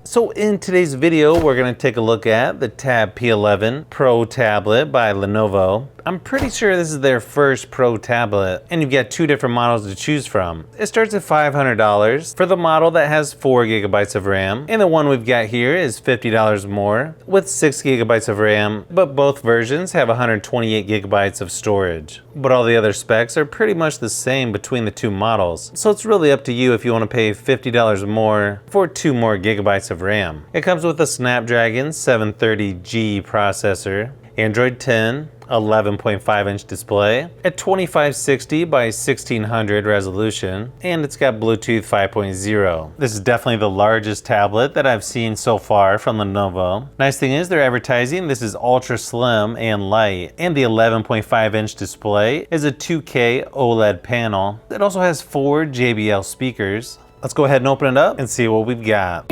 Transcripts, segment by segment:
So in today's video, we're going to take a look at the Tab P11 Pro tablet by Lenovo. I'm pretty sure this is their first Pro tablet, and you've got two different models to choose from. It starts at $500 for the model that has 4 GB of RAM, and the one we've got here is $50 more with 6 GB of RAM, but both versions have 128 GB of storage. But all the other specs are pretty much the same between the two models, so it's really up to you if you want to pay $50 more for 2 more gigabytes of RAM. It comes with a Snapdragon 730G processor, Android 10, 11.5-inch display at 2560 by 1600 resolution, and it's got Bluetooth 5.0. This is definitely the largest tablet that I've seen so far from Lenovo. Nice thing is they're advertising this is ultra slim and light, and the 11.5-inch display is a 2K OLED panel. It also has 4 JBL speakers. Let's go ahead and open it up and see what we've got.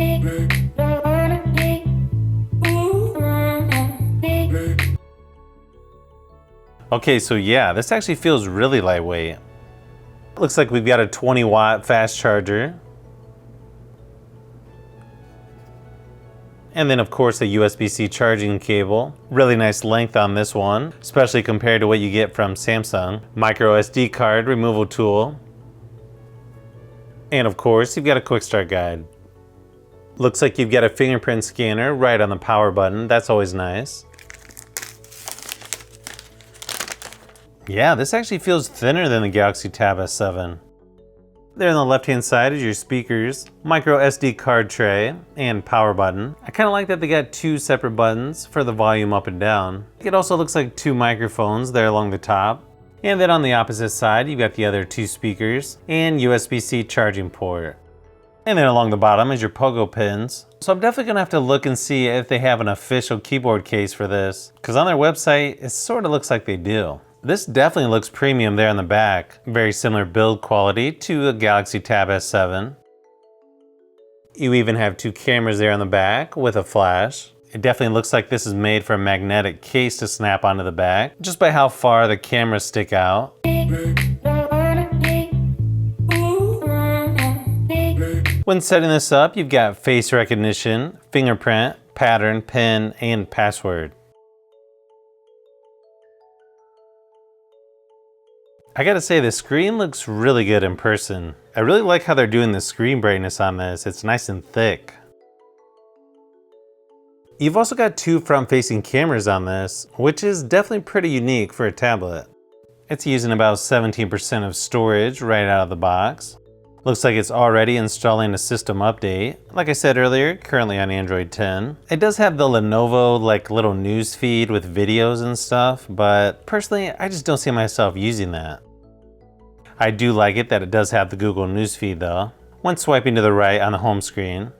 Okay, so yeah, this actually feels really lightweight. Looks like we've got a 20-watt fast charger. And then of course a USB-C charging cable. Really nice length on this one, especially compared to what you get from Samsung. Micro SD card removal tool. And of course, you've got a quick start guide. Looks like you've got a fingerprint scanner right on the power button. That's always nice. Yeah, this actually feels thinner than the Galaxy Tab S7. There on the left-hand side is your speakers, micro SD card tray, and power button. I kind of like that they got 2 separate buttons for the volume up and down. It also looks like 2 microphones there along the top. And then on the opposite side, you've got the other 2 speakers and USB-C charging port. And then along the bottom is your pogo pins. So I'm definitely gonna have to look and see if they have an official keyboard case for this, because on their website, it sort of looks like they do. This definitely looks premium there on the back. Very similar build quality to the Galaxy Tab S7. You even have 2 cameras there on the back with a flash. It definitely looks like this is made for a magnetic case to snap onto the back, just by how far the cameras stick out. When setting this up, you've got face recognition, fingerprint, pattern, PIN, and password. I gotta say, the screen looks really good in person. I really like how they're doing the screen brightness on this. It's nice and thick. You've also got 2 front-facing cameras on this, which is definitely pretty unique for a tablet. It's using about 17% of storage right out of the box. Looks like it's already installing a system update. Like I said earlier, currently on Android 10. It does have the Lenovo little news feed with videos and stuff, but personally, I just don't see myself using that. I do like it that it does have the Google News feed though. When swiping to the right on the home screen.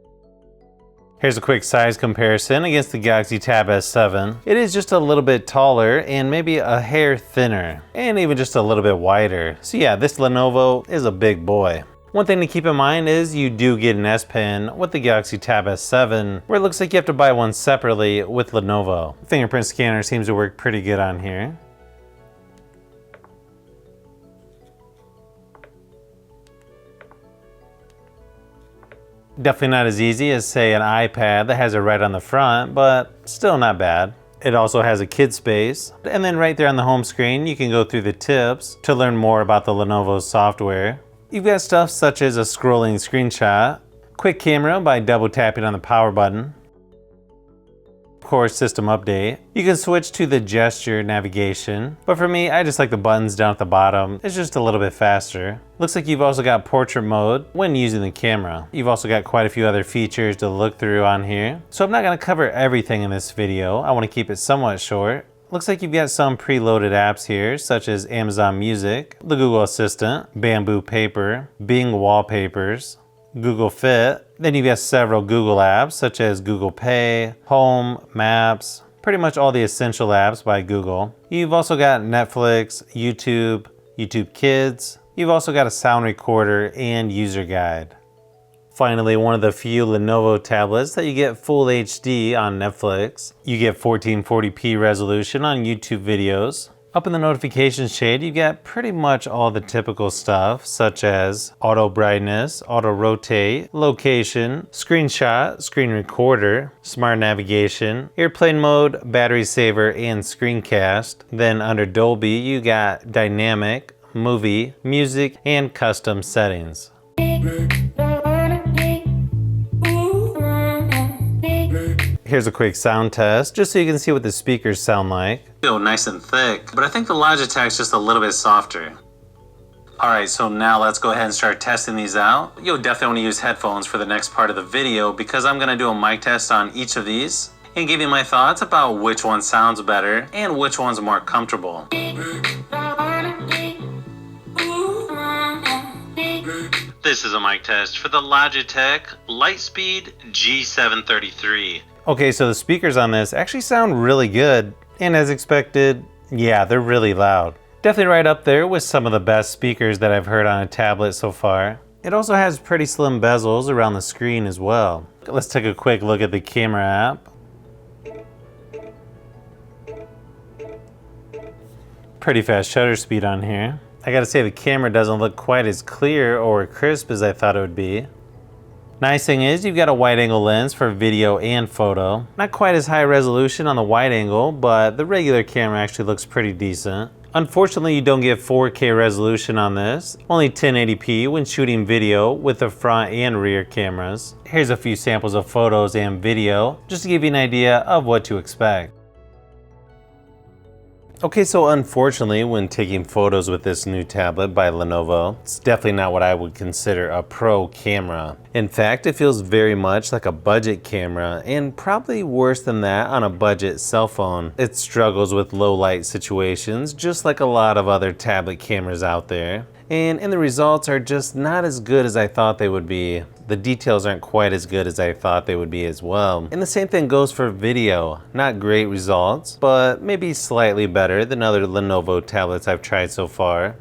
Here's a quick size comparison against the Galaxy Tab S7. It is just a little bit taller and maybe a hair thinner, and even just a little bit wider. So yeah, this Lenovo is a big boy. One thing to keep in mind is you do get an S Pen with the Galaxy Tab S7, where it looks like you have to buy one separately with Lenovo. Fingerprint scanner seems to work pretty good on here. Definitely not as easy as, say, an iPad that has it right on the front, but still not bad. It also has a kid space. And then right there on the home screen, you can go through the tips to learn more about the Lenovo software. You've got stuff such as a scrolling screenshot, quick camera by double tapping on the power button, of course system update. You can switch to the gesture navigation, but for me, I just like the buttons down at the bottom. It's just a little bit faster. Looks like you've also got portrait mode when using the camera. You've also got quite a few other features to look through on here. So I'm not gonna cover everything in this video. I wanna keep it somewhat short. Looks like you've got some preloaded apps here, such as Amazon Music, the Google Assistant, Bamboo Paper, Bing Wallpapers, Google Fit. Then you've got several Google apps, such as Google Pay, Home, Maps, pretty much all the essential apps by Google. You've also got Netflix, YouTube, YouTube Kids. You've also got a sound recorder and user guide. Finally, one of the few Lenovo tablets that you get full HD on Netflix. You get 1440p resolution on YouTube videos, Up in the notifications shade, you get pretty much all the typical stuff, such as auto brightness, auto rotate, location, screenshot, screen recorder, smart navigation, airplane mode, battery saver, and screencast. Then under Dolby, you got dynamic, movie, music, and custom settings. Here's a quick sound test, just so you can see what the speakers sound like. Feel nice and thick, but I think the Logitech's just a little bit softer. Alright, so now let's go ahead and start testing these out. You'll definitely want to use headphones for the next part of the video because I'm going to do a mic test on each of these and give you my thoughts about which one sounds better and which one's more comfortable. This is a mic test for the Logitech Lightspeed G733. Okay, so the speakers on this actually sound really good, and as expected, yeah, they're really loud. Definitely right up there with some of the best speakers that I've heard on a tablet so far. It also has pretty slim bezels around the screen as well. Let's take a quick look at the camera app. Pretty fast shutter speed on here. I gotta say the camera doesn't look quite as clear or crisp as I thought it would be. Nice thing is you've got a wide angle lens for video and photo. Not quite as high resolution on the wide angle, but the regular camera actually looks pretty decent. Unfortunately, you don't get 4K resolution on this, only 1080p when shooting video with the front and rear cameras. Here's a few samples of photos and video, just to give you an idea of what to expect. Okay, so unfortunately, when taking photos with this new tablet by Lenovo, it's definitely not what I would consider a pro camera. In fact, it feels very much like a budget camera, and probably worse than that on a budget cell phone. It struggles with low light situations, just like a lot of other tablet cameras out there. And the results are just not as good as I thought they would be. The details aren't quite as good as I thought they would be as well. And the same thing goes for video. Not great results, but maybe slightly better than other Lenovo tablets I've tried so far.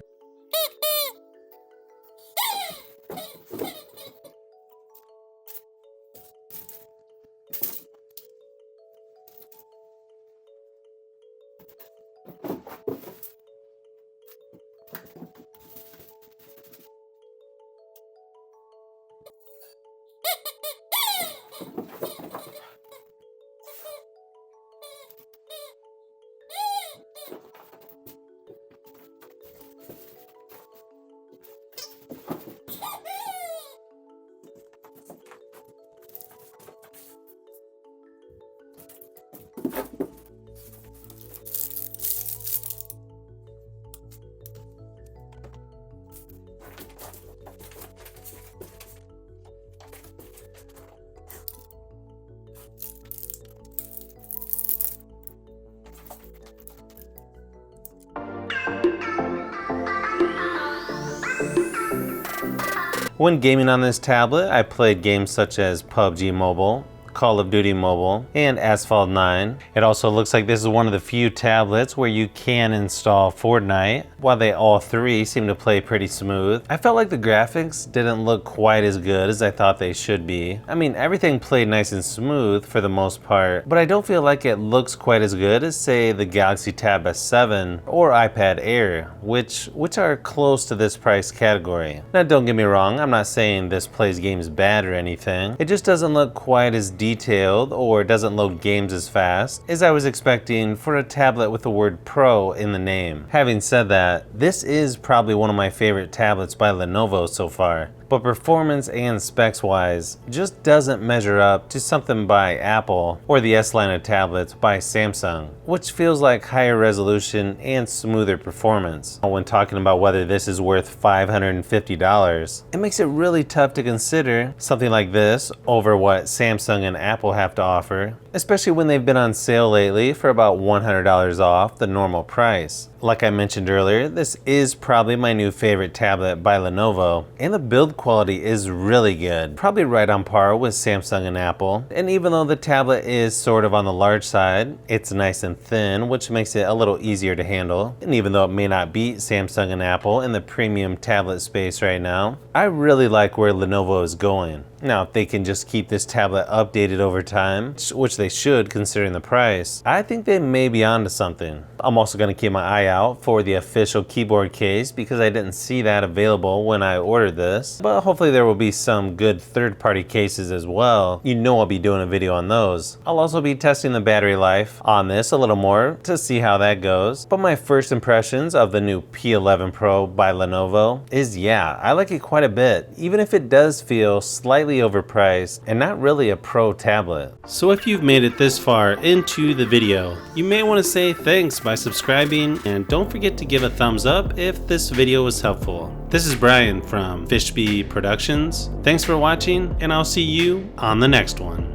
When gaming on this tablet, I played games such as PUBG Mobile, Call of Duty Mobile, and Asphalt 9. It also looks like this is one of the few tablets where you can install Fortnite. While they all three seem to play pretty smooth, I felt like the graphics didn't look quite as good as I thought they should be. I mean, everything played nice and smooth for the most part, but I don't feel like it looks quite as good as, say, the Galaxy Tab S7 or iPad Air, which are close to this price category. Now, don't get me wrong, I'm not saying this plays games bad or anything. It just doesn't look quite as detailed or doesn't load games as fast as I was expecting for a tablet with the word Pro in the name. Having said that, this is probably one of my favorite tablets by Lenovo so far, but performance and specs wise just doesn't measure up to something by Apple or the S line of tablets by Samsung, which feels like higher resolution and smoother performance. When talking about whether this is worth $550, it makes it really tough to consider something like this over what Samsung and Apple have to offer, especially when they've been on sale lately for about $100 off the normal price. Like I mentioned earlier, this is probably my new favorite tablet by Lenovo, and the build build quality is really good, probably right on par with Samsung and Apple. And even though the tablet is sort of on the large side, it's nice and thin, which makes it a little easier to handle. And even though it may not beat Samsung and Apple in the premium tablet space right now, I really like where Lenovo is going. Now, if they can just keep this tablet updated over time, which they should considering the price, I think they may be onto something. I'm also going to keep my eye out for the official keyboard case because I didn't see that available when I ordered this. But hopefully there will be some good third-party cases as well. You know I'll be doing a video on those. I'll also be testing the battery life on this a little more to see how that goes. But my first impressions of the new P11 Pro by Lenovo is, yeah, I like it quite a bit, even if it does feel slightly overpriced and not really a pro tablet. So if you've made it this far into the video, you may want to say thanks by subscribing, and don't forget to give a thumbs up if this video was helpful. This is Brian from Fishbee Productions. Thanks for watching, and I'll see you on the next one.